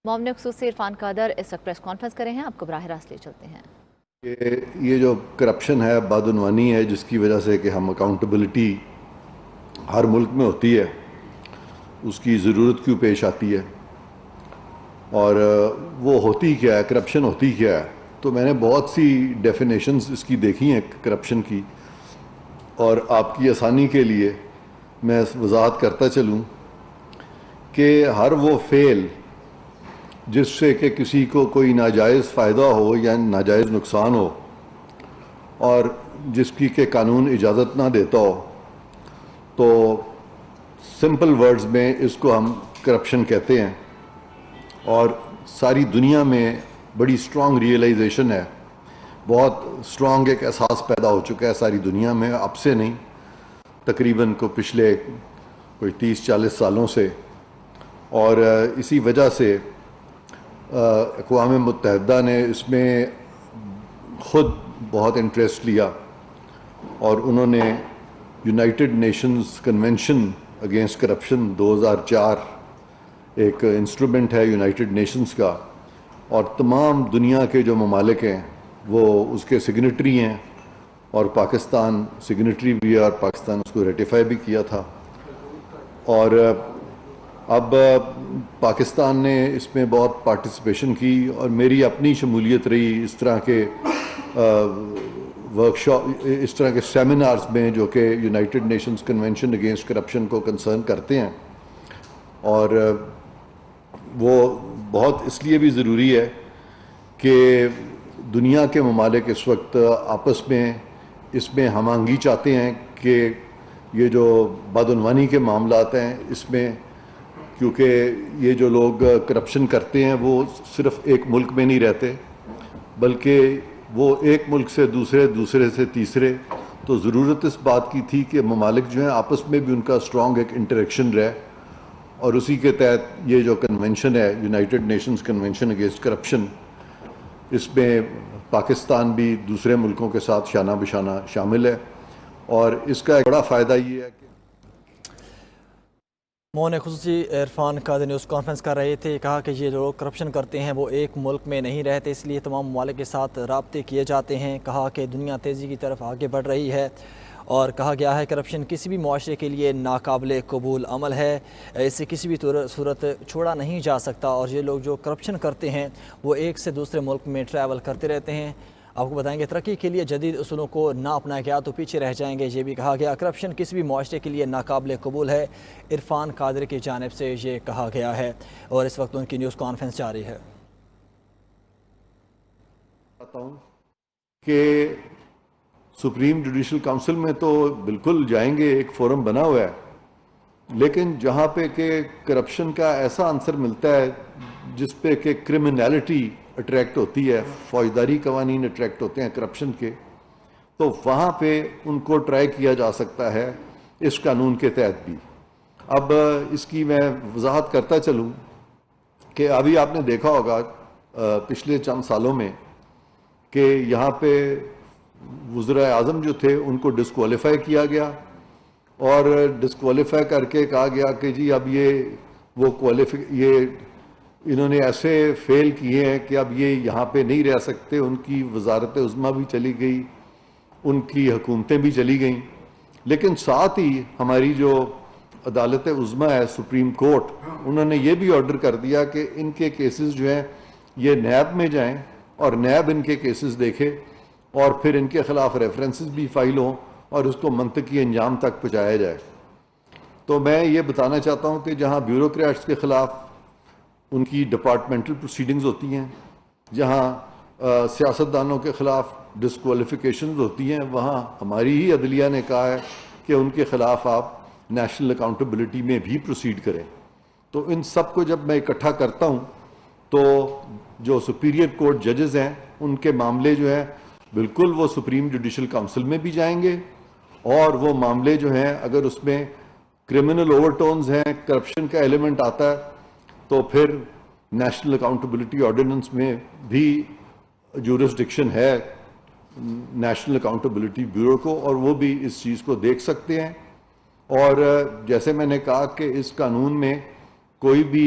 معاون خصوصی عرفان قادر اس وقت پریس کانفرنس کرے ہیں، آپ کو براہ راست لے چلتے ہیں۔ یہ جو کرپشن ہے بدعنوانی ہے، جس کی وجہ سے کہ ہم اکاؤنٹیبلٹی ہر ملک میں ہوتی ہے، اس کی ضرورت کیوں پیش آتی ہے اور وہ ہوتی کیا ہے، کرپشن ہوتی کیا ہے۔ تو میں نے بہت سی ڈیفینیشنز اس کی دیکھی ہیں کرپشن کی، اور آپ کی آسانی کے لیے میں وضاحت کرتا چلوں کہ ہر وہ فعل جس سے کہ کسی کو کوئی ناجائز فائدہ ہو یا ناجائز نقصان ہو اور جس کی کہ قانون اجازت نہ دیتا ہو، تو سمپل ورڈز میں اس کو ہم کرپشن کہتے ہیں۔ اور ساری دنیا میں بڑی اسٹرانگ ریئلائزیشن ہے، بہت اسٹرانگ ایک احساس پیدا ہو چکا ہے ساری دنیا میں، اب سے نہیں، تقریباً کو پچھلے کوئی 30-40 سالوں سے۔ اور اسی وجہ سے اقوام متحدہ نے اس میں خود بہت انٹرسٹ لیا، اور انہوں نے United Nations convention against corruption 2004 ایک انسٹرومنٹ ہے یونائٹڈ نیشنز کا، اور تمام دنیا کے جو ممالک ہیں وہ اس کے سگنیٹری ہیں، اور پاکستان سگنیٹری بھی ہے، اور پاکستان اس کو ریٹیفائی بھی کیا تھا۔ اور اب پاکستان نے اس میں بہت پارٹیسپیشن کی، اور میری اپنی شمولیت رہی اس طرح کے ورکشاپ، اس طرح کے سیمینارز میں جو کہ United Nations convention against corruption کو کنسرن کرتے ہیں۔ اور وہ بہت اس لیے بھی ضروری ہے کہ دنیا کے ممالک اس وقت آپس میں اس میں ہم آہنگی چاہتے ہیں کہ یہ جو بدعنوانی کے معاملات ہیں اس میں، کیونکہ یہ جو لوگ کرپشن کرتے ہیں وہ صرف ایک ملک میں نہیں رہتے، بلکہ وہ ایک ملک سے دوسرے، دوسرے سے تیسرے، تو ضرورت اس بات کی تھی کہ ممالک جو ہیں آپس میں بھی ان کا اسٹرانگ ایک انٹریکشن رہے، اور اسی کے تحت یہ جو کنونشن ہے United Nations convention against corruption, اس میں پاکستان بھی دوسرے ملکوں کے ساتھ شانہ بشانہ شامل ہے۔ اور اس کا ایک بڑا فائدہ یہ ہے کہ معاون خصوصی عرفان قادر نیوز کانفرنس کر رہے تھے، کہا کہ یہ لوگ کرپشن کرتے ہیں وہ ایک ملک میں نہیں رہتے، اس لیے تمام ممالک کے ساتھ رابطے کیے جاتے ہیں۔ کہا کہ دنیا تیزی کی طرف آگے بڑھ رہی ہے، اور کہا گیا ہے کرپشن کسی بھی معاشرے کے لیے ناقابل قبول عمل ہے، اسے کسی بھی صورت چھوڑا نہیں جا سکتا، اور یہ لوگ جو کرپشن کرتے ہیں وہ ایک سے دوسرے ملک میں ٹریول کرتے رہتے ہیں۔ آپ کو بتائیں گے ترقی کے لیے جدید اصولوں کو نہ اپنایا گیا تو پیچھے رہ جائیں گے، یہ بھی کہا گیا۔ کرپشن کسی بھی معاشرے کے لیے ناقابل قبول ہے، عرفان قادر کی جانب سے یہ کہا گیا ہے، اور اس وقت ان کی نیوز کانفرنس جاری ہے۔ کہ سپریم جوڈیشل کونسل میں تو بالکل جائیں گے، ایک فورم بنا ہوا ہے، لیکن جہاں پہ کہ کرپشن کا ایسا عنصر ملتا ہے جس پہ کہ کرمنالٹی اٹریکٹ ہوتی ہے، فوجداری قوانین اٹریکٹ ہوتے ہیں کرپشن کے، تو وہاں پہ ان کو ٹرائی کیا جا سکتا ہے اس قانون کے تحت بھی۔ اب اس کی میں وضاحت کرتا چلوں کہ ابھی آپ نے دیکھا ہوگا پچھلے چند سالوں میں کہ یہاں پہ وزراء اعظم جو تھے ان کو ڈسکوالیفائی کیا گیا، اور ڈسکوالیفائی کر کے کہا گیا کہ جی اب یہ انہوں نے ایسے فیل کیے ہیں کہ اب یہ یہاں پہ نہیں رہ سکتے، ان کی وزارت عظمیٰ بھی چلی گئی، ان کی حکومتیں بھی چلی گئیں، لیکن ساتھ ہی ہماری جو عدالت عظمیٰ ہے سپریم کورٹ، انہوں نے یہ بھی آرڈر کر دیا کہ ان کے کیسز جو ہیں یہ نیب میں جائیں، اور نیب ان کے کیسز دیکھے، اور پھر ان کے خلاف ریفرنسز بھی فائل ہوں، اور اس کو منطقی انجام تک پہنچایا جائے۔ تو میں یہ بتانا چاہتا ہوں کہ جہاں بیوروکریٹس کے خلاف ان کی ڈپارٹمنٹل پروسیڈنگز ہوتی ہیں، جہاں سیاستدانوں کے خلاف ڈسکوالیفیکیشنز ہوتی ہیں، وہاں ہماری ہی عدلیہ نے کہا ہے کہ ان کے خلاف آپ نیشنل اکاؤنٹیبلٹی میں بھی پروسیڈ کریں۔ تو ان سب کو جب میں اکٹھا کرتا ہوں تو جو سپیریئر کورٹ ججز ہیں ان کے معاملے جو ہیں بالکل وہ سپریم جوڈیشل کونسل میں بھی جائیں گے، اور وہ معاملے جو ہیں اگر اس میں کرمنل اوور ٹونز ہیں، کرپشن کا ایلیمنٹ آتا ہے، تو پھر نیشنل اکاؤنٹیبلٹی آرڈیننس میں بھی جورسڈکشن ہے نیشنل اکاؤنٹیبلٹی بیورو کو، اور وہ بھی اس چیز کو دیکھ سکتے ہیں۔ اور جیسے میں نے کہا کہ اس قانون میں کوئی بھی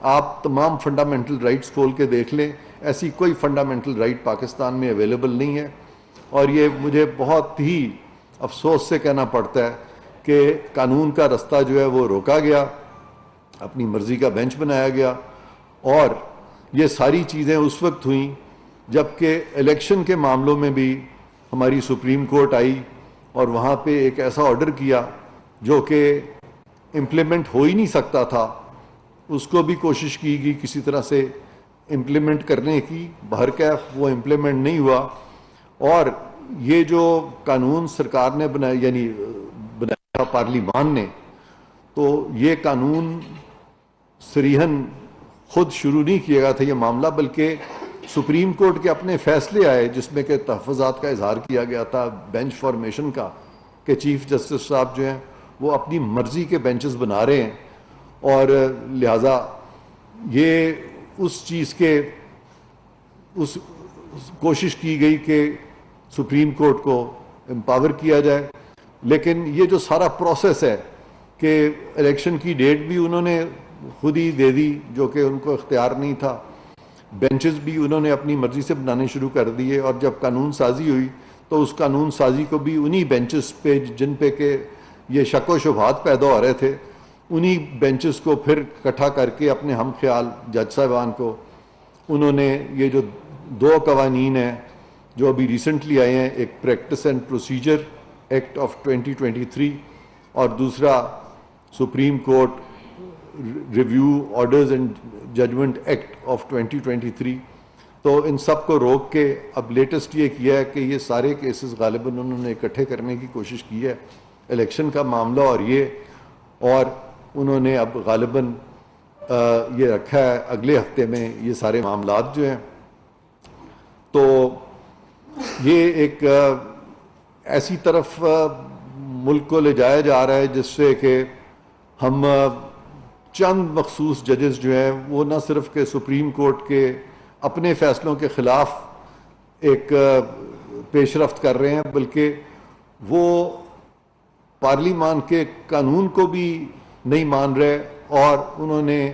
آپ تمام فنڈامنٹل رائٹس کھول کے دیکھ لیں، ایسی کوئی فنڈامنٹل رائٹ پاکستان میں اویلیبل نہیں ہے. اور یہ مجھے بہت ہی افسوس سے کہنا پڑتا ہے کہ قانون کا رستہ جو ہے وہ روکا گیا، اپنی مرضی کا بینچ بنایا گیا. اور یہ ساری چیزیں اس وقت ہوئیں جبکہ الیکشن کے معاملوں میں بھی ہماری سپریم کورٹ آئی اور وہاں پہ ایک ایسا آرڈر کیا جو کہ امپلیمنٹ ہو ہی نہیں سکتا تھا. اس کو بھی کوشش کی گئی کسی طرح سے امپلیمنٹ کرنے کی، بہرکیف وہ امپلیمنٹ نہیں ہوا. اور یہ جو قانون سرکار نے بنایا پارلیمان نے، تو یہ قانون صریحاً خود شروع نہیں کیا گیا تھا یہ معاملہ، بلکہ سپریم کورٹ کے اپنے فیصلے آئے جس میں کہ تحفظات کا اظہار کیا گیا تھا بینچ فارمیشن کا، کہ چیف جسٹس صاحب جو ہیں وہ اپنی مرضی کے بینچز بنا رہے ہیں. اور لہٰذا یہ اس چیز کے اس کوشش کی گئی کہ سپریم کورٹ کو امپاور کیا جائے. لیکن یہ جو سارا پروسیس ہے کہ الیکشن کی ڈیٹ بھی انہوں نے خود ہی دے دی جو کہ ان کو اختیار نہیں تھا، بینچز بھی انہوں نے اپنی مرضی سے بنانے شروع کر دیے. اور جب قانون سازی ہوئی تو اس قانون سازی کو بھی انہی بینچز پہ جن پہ کہ یہ شک و شبہات پیدا ہو رہے تھے، انہی بینچز کو پھر اکٹھا کر کے اپنے ہم خیال جج صاحبان کو انہوں نے یہ جو دو قوانین ہیں جو ابھی ریسنٹلی آئے ہیں، ایک practice and procedure act of 2023 اور دوسرا supreme court review orders and judgment act of 2023، تو ان سب کو روک کے اب لیٹسٹ یہ کیا ہے کہ یہ سارے کیسز غالباً انہوں نے اکٹھے کرنے کی کوشش کی ہے، الیکشن کا معاملہ اور انہوں نے اب غالباً یہ رکھا ہے اگلے ہفتے میں یہ سارے معاملات جو ہیں. تو یہ ایک ایسی طرف ملک کو لے جایا جا رہا ہے جس سے کہ ہم چند مخصوص ججز جو ہیں وہ نہ صرف کہ سپریم کورٹ کے اپنے فیصلوں کے خلاف ایک پیش رفت کر رہے ہیں، بلکہ وہ پارلیمان کے قانون کو بھی نہیں مان رہے، اور انہوں نے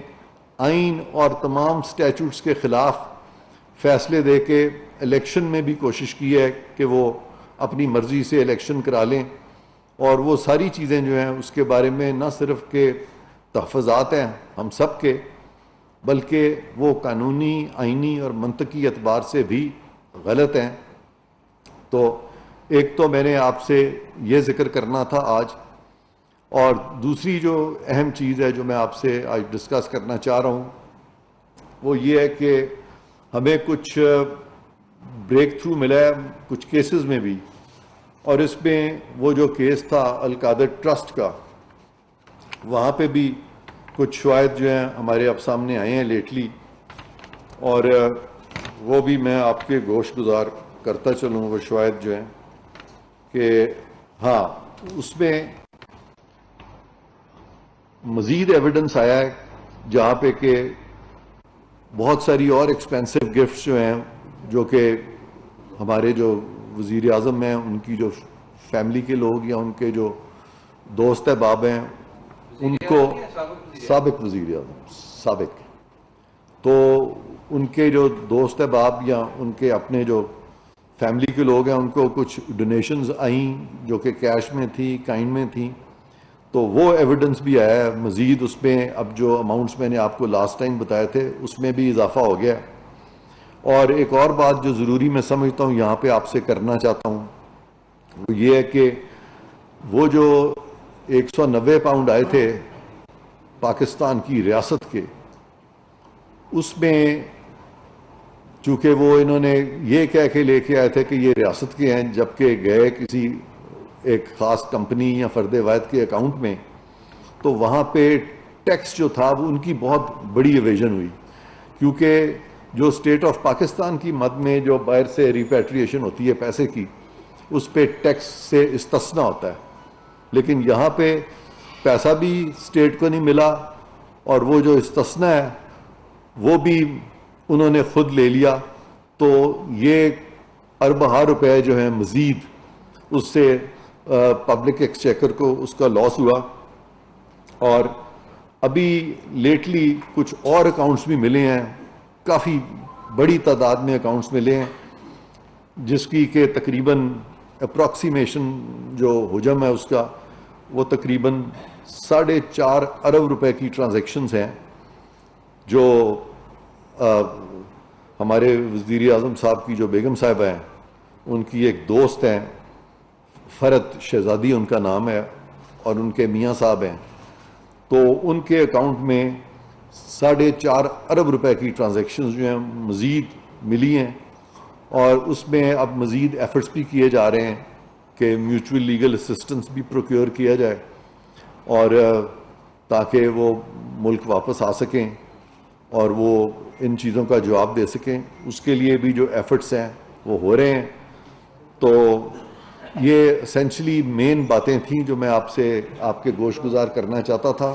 آئین اور تمام سٹیچوٹس کے خلاف فیصلے دے کے الیکشن میں بھی کوشش کی ہے کہ وہ اپنی مرضی سے الیکشن کرا لیں. اور وہ ساری چیزیں جو ہیں اس کے بارے میں نہ صرف کہ تحفظات ہیں ہم سب کے، بلکہ وہ قانونی، آئینی اور منطقی اعتبار سے بھی غلط ہیں. تو ایک تو میں نے آپ سے یہ ذکر کرنا تھا آج، اور دوسری جو اہم چیز ہے جو میں آپ سے آج ڈسکس کرنا چاہ رہا ہوں وہ یہ ہے کہ ہمیں کچھ بریک تھرو ملا ہے کچھ کیسز میں بھی. اور اس میں وہ جو کیس تھا القادر ٹرسٹ کا، وہاں پہ بھی کچھ شواہد جو ہیں ہمارے اب سامنے آئے ہیں لیٹلی، اور وہ بھی میں آپ کے گوش گزار کرتا چلوں. وہ شواہد جو ہیں کہ ہاں اس میں مزید ایویڈنس آیا ہے جہاں پہ کہ بہت ساری اور ایکسپینسو گفٹس جو ہیں جو کہ ہمارے جو وزیر اعظم ہیں ان کی جو فیملی کے لوگ یا ان کے جو دوست احباب ہیں ان کو، سابق وزیر اعظم سابق، تو ان کے جو دوست احباب یا ان کے اپنے جو فیملی کے لوگ ہیں ان کو کچھ ڈونیشنز آئیں جو کہ کیش میں تھی، کائنڈ میں تھیں. تو وہ ایویڈنس بھی آیا ہے مزید. اس میں اب جو اماؤنٹس میں نے آپ کو لاسٹ ٹائم بتائے تھے اس میں بھی اضافہ ہو گیا. اور ایک اور بات جو ضروری میں سمجھتا ہوں یہاں پہ آپ سے کرنا چاہتا ہوں وہ یہ ہے کہ وہ جو 190 پاؤنڈ آئے تھے پاکستان کی ریاست کے، اس میں چونکہ وہ انہوں نے یہ کہہ کے لے کے آئے تھے کہ یہ ریاست کے ہیں، جبکہ گئے کسی ایک خاص کمپنی یا فرد واحد کے اکاؤنٹ میں، تو وہاں پہ ٹیکس جو تھا وہ ان کی بہت بڑی ایویژن ہوئی، کیونکہ جو اسٹیٹ آف پاکستان کی مد میں جو باہر سے ریپیٹریشن ہوتی ہے پیسے کی، اس پہ ٹیکس سے استثنا ہوتا ہے. لیکن یہاں پہ پیسہ بھی اسٹیٹ کو نہیں ملا، اور وہ جو استثنا ہے وہ بھی انہوں نے خود لے لیا. تو یہ اربہ روپے جو ہیں مزید اس سے پبلک ایکسچیکر کو اس کا لاس ہوا. اور ابھی لیٹلی کچھ اور اکاؤنٹس بھی ملے ہیں، کافی بڑی تعداد میں اکاؤنٹس ملے ہیں، جس کی کہ تقریباً اپروکسیمیشن جو حجم ہے اس کا وہ تقریباً 4.5 ارب روپے کی ٹرانزیکشنز ہیں، جو ہمارے وزیر اعظم صاحب کی جو بیگم صاحبہ ہیں ان کی ایک دوست ہیں، فرد شہزادی ان کا نام ہے، اور ان کے میاں صاحب ہیں، تو ان کے اکاؤنٹ میں 4.5 ارب روپے کی ٹرانزیکشنز جو ہیں مزید ملی ہیں، اور اس میں اب مزید ایفرٹس بھی کیے جا رہے ہیں کہ میوچول لیگل اسسٹنس بھی پروکیور کیا جائے، اور تاکہ وہ ملک واپس آ سکیں اور وہ ان چیزوں کا جواب دے سکیں، اس کے لیے بھی جو ایفرٹس ہیں وہ ہو رہے ہیں۔ تو یہ اسینشلی مین باتیں تھیں جو میں آپ کے گوش گزار کرنا چاہتا تھا۔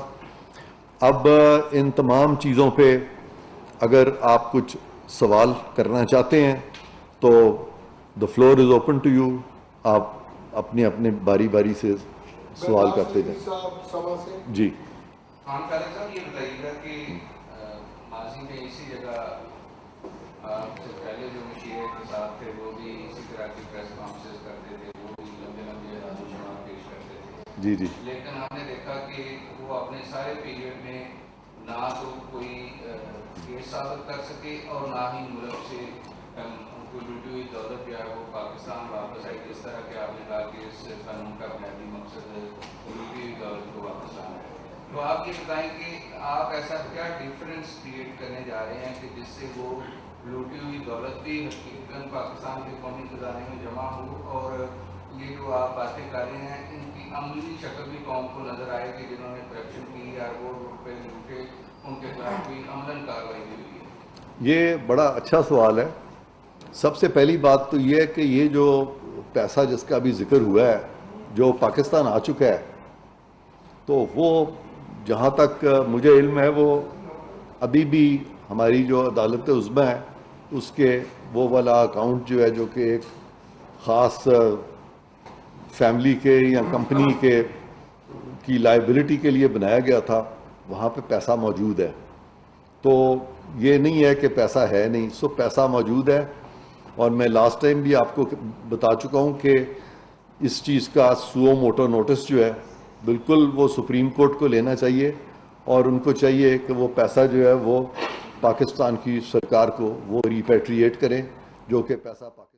اب ان تمام چیزوں پہ اگر آپ کچھ سوال کرنا چاہتے ہیں تو the floor is open to you, آپ اپنے باری باری سے سوال کرتے جائیں۔ جی خان خالد صاحب، یہ بتائیے گا کہ ماضی میں اسی جگہ سے پہلے جو مشیر احتساب تھے وہ بھی اسی طرح کی پریس کانفرنس کرتے تھے، وہ بھی لمبے لمبے اعداد و شمار پیش کرتے تھے، جی جی لیکن ہم نے دیکھا کہ وہ اپنے سارے پیریڈ میں نہ تو کوئی کیس ثابت کر سکے اور نہ ہی ملک سے کوئی لوٹی ہوئی دولت جو ہے وہ پاکستان واپس آئی، جس طرح کہ آپ نے کہا کہ اس قانون کا بنیادی مقصد لوٹی ہوئی دولت کو واپس لانا ہے۔ تو آپ یہ بتائیں کہ آپ ایسا کیا ڈفرینس کریٹ کرنے جا رہے ہیں کہ جس سے وہ لوٹی ہوئی دولت بھی حقیقتاً پاکستان کے قومی خزانے میں جمع ہو، اور یہ جو آپ باتیں کر رہے ہیں ان کی عملی شکل بھی قوم کو نظر آئے کہ جنہوں نے کرپشن کی یا وہ روپے لوٹے ان کے خلاف کوئی عملاً کارروائی ہوئی ہے؟ یہ بڑا اچھا سوال ہے۔ سب سے پہلی بات تو یہ ہے کہ یہ جو پیسہ جس کا بھی ذکر ہوا ہے جو پاکستان آ چکا ہے، تو وہ جہاں تک مجھے علم ہے وہ ابھی بھی ہماری جو عدالت عظمیٰ ہے اس کے وہ والا اکاؤنٹ جو ہے جو کہ ایک خاص فیملی کے یا کمپنی کی لائبلٹی کے لیے بنایا گیا تھا، وہاں پہ پیسہ موجود ہے۔ تو یہ نہیں ہے کہ پیسہ ہے نہیں، سو پیسہ موجود ہے، اور میں لاسٹ ٹائم بھی آپ کو بتا چکا ہوں کہ اس چیز کا سو موٹو نوٹس جو ہے بالکل وہ سپریم کورٹ کو لینا چاہیے، اور ان کو چاہیے کہ وہ پیسہ جو ہے وہ پاکستان کی سرکار کو وہ ریپیٹریٹ کریں، جو کہ پیسہ پاکستان